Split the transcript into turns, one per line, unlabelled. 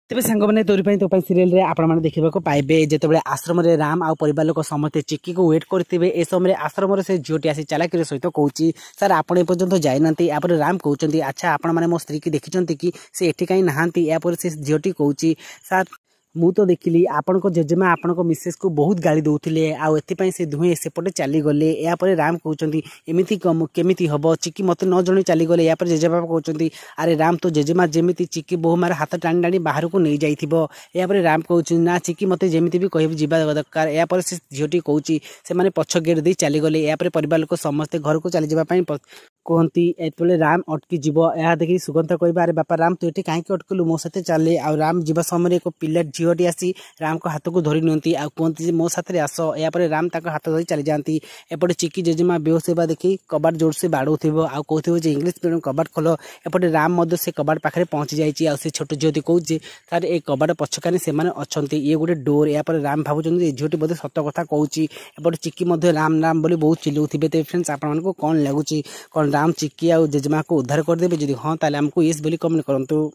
तेज सांग मैंने तोरी सीरियल रे आपण मैंने देखा पाइबे जिते आश्रम रे राम आउ परिवार लोक समस्ते चिक्की को वेट करते ए समय आश्रम से झीटी आसी चालाकी सहित कहूँ सर आप एपर्यंत जाइना राम कहते अच्छा आपण मैंने मो स्त्री की देखी कि सी एठी कहीं नहांती यापर से झीटी कहूँ सर मु तो देखिली आपण जेजेमा आपण मिसेस को बहुत गाड़ी दौले आउ से दुहे सेपटे चलीगले यापर राम कहते एमती केमी हम चिक्की मत न जन चलीगले यापर जेजेबापा कहते अरे राम तो जेजेमा जमी चिक्की बहु मार हाथ टाणी टाणी बाहर को नहीं जापर राम कहते ना चिक्की मत जमी भी कह जा दरकार यापर से झीटी कहूँ से मैंने पछ गेट दे चलीगले यापर परिवार लोक समस्ते घर को चली जावाई कहती एत राम अटकी जीव यह देखिए सुगंधा कह अरे बापा राम तू ये कहीं अटकलु मो साथ चले आ राम जीवा समय एक पिला झीटी आसी राम को हाथ को धरी नि कहती मो साथ आस यापर राम तक हाथ धरी चली जाती एपटे चिक्की जेजेमा बेहोश होगा देखी कबाट जोर से बाड़ो आउ कहते इंग्लीश मीडियम कबाट खोल एपटे राम से कबाट पाखे पहुंची जाइए से छोट झीटी कहूँ सर ये कबाट पछकानी से अच्छा ये गोटे डोर यापर राम भावुं झीटी बोधे सत कथा कहूँ एपटे चिक्की राम राम बोली बहुत चिल्लाउथिबे। तो फ्रेंड्स आपको कौन लगुच कौन राम चिक्की आ जेजेमा को उद्धार करदेवे जब हाँ ताले हमको येस बोली कमेंट करंतु।